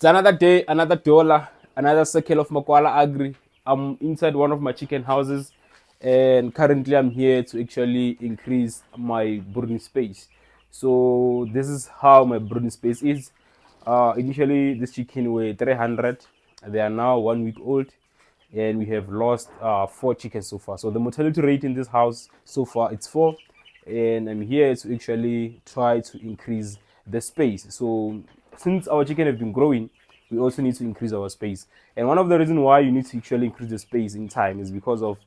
another day, another dollar, another circle of Makwala Agri. I'm inside one of my chicken houses, and currently I'm here to actually increase my brooding space. So this is how my brooding space is. Initially, this chicken were 300. They are now 1 week old, and we have lost 4 chickens so far. So the mortality rate in this house so far it's 4, and I'm here to actually try to increase the space. So since our chicken have been growing, we also need to increase our space. And one of the reasons why you need to actually increase the space in time is because of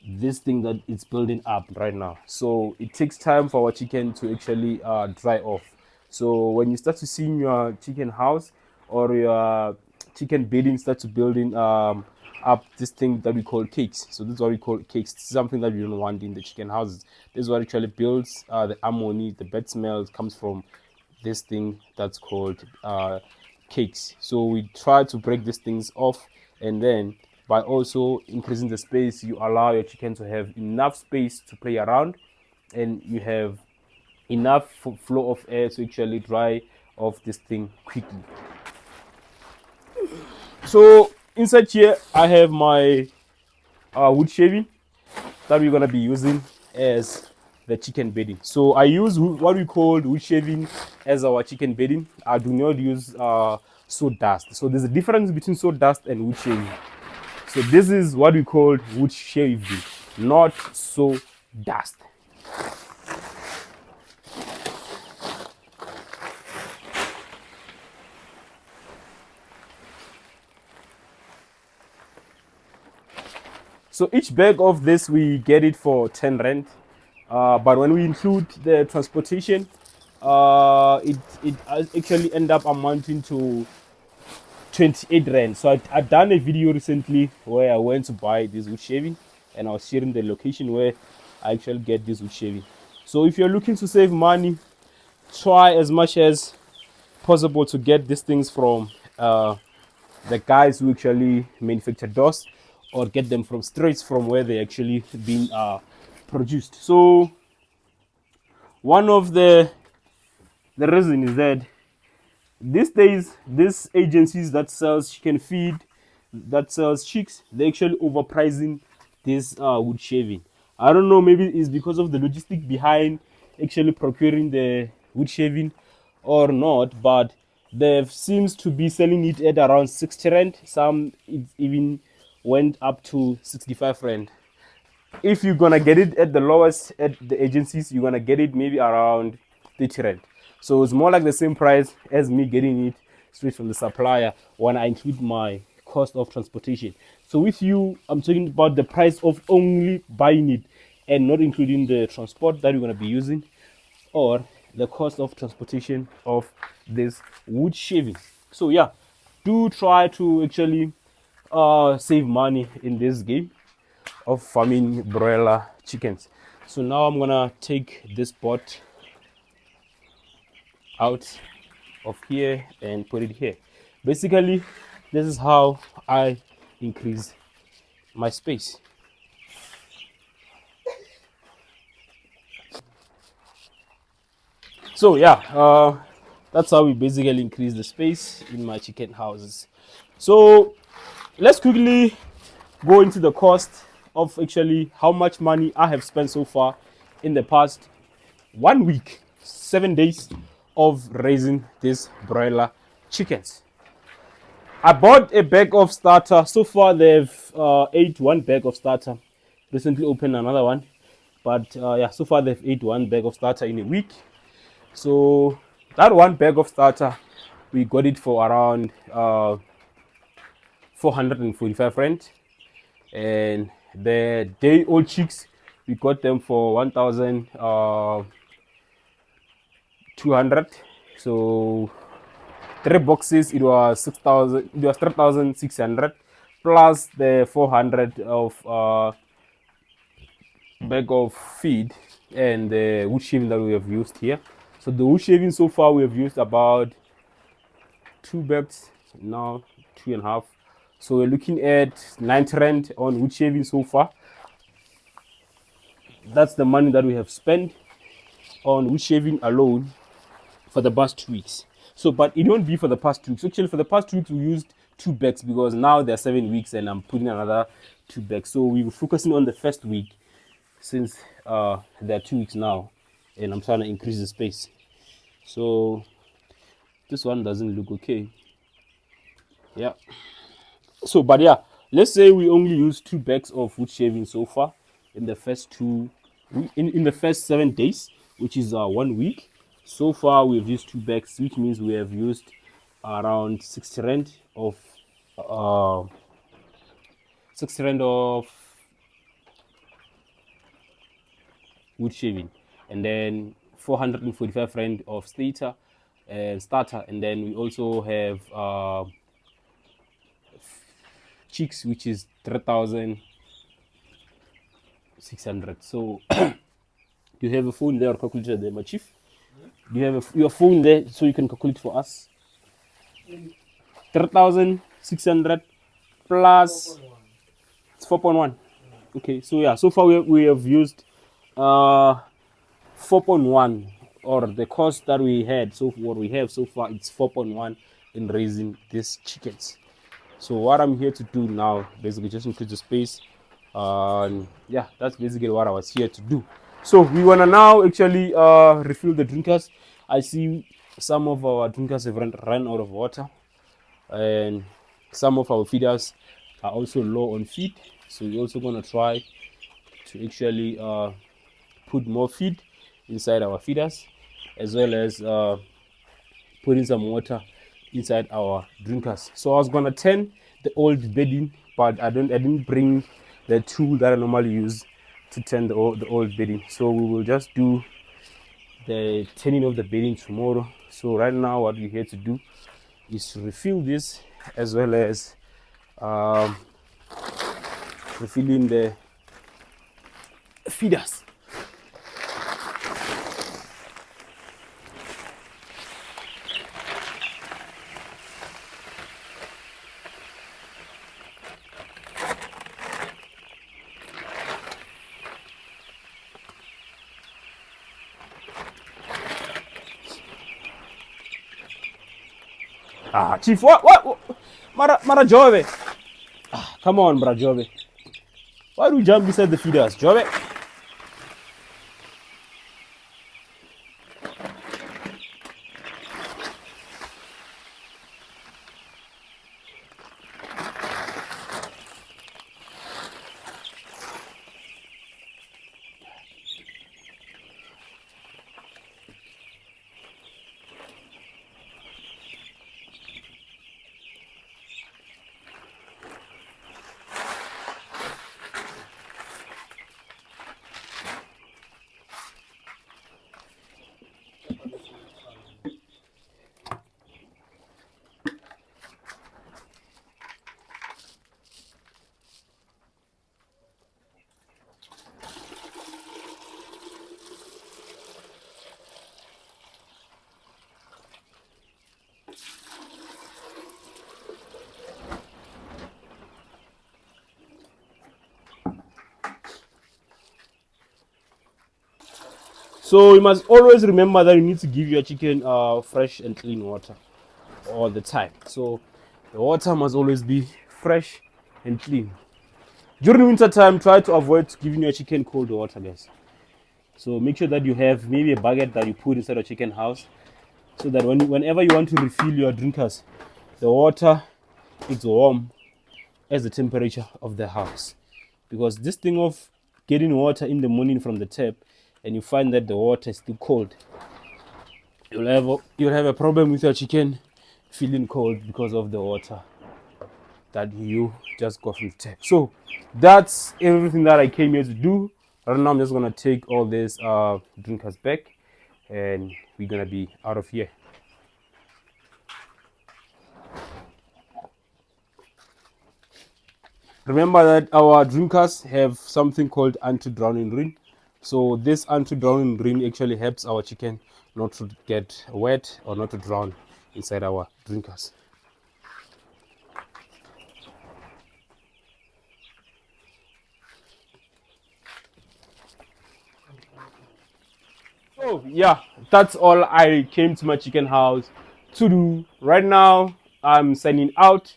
this thing that it's building up right now. So it takes time for our chicken to actually dry off. So when you start to see your chicken house or your chicken bedding start to building up this thing that we call cakes. So this is what we call cakes. This is something that we don't want in the chicken houses. This is what actually builds the ammonia, the bad smell comes from this thing that's called cakes. So we try to break these things off, and then by also increasing the space, you allow your chicken to have enough space to play around, and you have enough flow of air to actually dry off this thing quickly. So inside here I have my wood shaving that we're gonna be using as the chicken bedding. So I use what we call wood shaving as our chicken bedding. I do not use sawdust. So there's a difference between sawdust and wood shaving. So this is what we call wood shaving, not sawdust. So each bag of this, we get it for 10 rand. But when we include the transportation, it actually end up amounting to 28 rand. So I done a video recently where I went to buy this wood shaving, and I was sharing the location where I actually get this wood shaving. So if you're looking to save money, try as much as possible to get these things from the guys who actually manufacture doors, or get them from straight from where they actually been produced. So one of the reason is that these days, these agencies that sells chicken feed, that sells chicks, they actually overpricing this wood shaving. I don't know, maybe it's because of the logistic behind actually procuring the wood shaving or not, but they seems to be selling it at around 60 rand. Some it even went up to 65 rand. If you're gonna get it at the lowest at the agencies, you're gonna get it maybe around 30 rand. So it's more like the same price as me getting it straight from the supplier when I include my cost of transportation. So with you, I'm talking about the price of only buying it and not including the transport that you're gonna be using, or the cost of transportation of this wood shaving. So yeah, do try to actually save money in this game of farming broiler chickens. So now I'm gonna take this pot out of here and put it here. Basically, this is how I increase my space. So yeah, that's how we basically increase the space in my chicken houses. So let's quickly go into the cost of actually how much money I have spent so far in the past 1 week, 7 days of raising these broiler chickens. I bought a bag of starter. So far they've ate 1 bag of starter. Recently opened another one, but yeah, so far they've ate 1 bag of starter in a week. So that 1 bag of starter, we got it for around 445 rand, and the day old chicks, we got them for 1,200. So 3 boxes, it was 6,000. It was 3,600 plus the 400 of bag of feed and the wood shaving that we have used here. So the wood shaving so far we have used about 2 bags, now 2.5. So we're looking at 90 rand on wood shaving so far. That's the money that we have spent on wood shaving alone for the past 2 weeks. So, but it won't be for the past 2 weeks. Actually, for the past 2 weeks, we used 2 bags because now they're 7 weeks and I'm putting another 2 bags. So we were focusing on the first week since they're 2 weeks now, and I'm trying to increase the space. So this one doesn't look okay. Yeah. So, but yeah, let's say we only use 2 bags of wood shaving so far in the first in the first 7 days, which is 1 week. So far, we've used 2 bags, which means we have used around 60 rand of 60 rand of wood shaving, and then 445 rand of starter, and then we also have chicks, which is 3,600. So do you have a phone there or calculator there, my chief? Do you have your phone there so you can calculate for us? 3,600 plus 4.1. Okay, so yeah, so far we have used 4.1, or the cost that we had. So what we have so far, it's 4.1 in raising these chickens. So what I'm here to do now, basically just increase the space. Yeah, that's basically what I was here to do. So we wanna now actually refill the drinkers. I see some of our drinkers have run out of water, and some of our feeders are also low on feed. So we're also gonna try to actually put more feed inside our feeders, as well as putting some water inside our drinkers. So I was gonna turn the old bedding, but I didn't bring the tool that I normally use to turn the old bedding. So we will just do the turning of the bedding tomorrow. So right now what we're here to do is to refill this, as well as refilling the feeders. Chief, what? Mara Jove. Come on, bro, Jove. Why do you jump beside the feeders, Jove? So you must always remember that you need to give your chicken fresh and clean water all the time. So the water must always be fresh and clean. During winter time, try to avoid giving your chicken cold water, guys. So make sure that you have maybe a bucket that you put inside your chicken house, so that whenever you want to refill your drinkers, the water is warm as the temperature of the house. Because this thing of getting water in the morning from the tap and you find that the water is still cold, you'll have a problem with your chicken feeling cold because of the water that you just got from the tap. So that's everything that I came here to do. Right now I'm just gonna take all these drinkers back, and we're gonna be out of here. Remember that our drinkers have something called anti-drowning ring. So this anti-drowning ring actually helps our chicken not to get wet or not to drown inside our drinkers. So yeah, that's all I came to my chicken house to do. Right now, I'm signing out.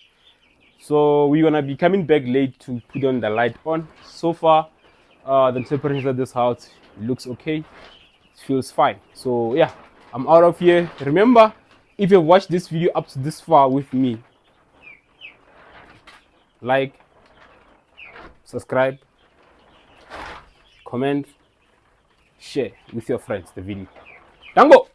So we're gonna be coming back late to put on the light on. So far, the temperature of this house looks okay. It feels fine. So yeah, I'm out of here. Remember, if you've watched this video up to this far with me, like, subscribe, comment, share with your friends the video. Dango!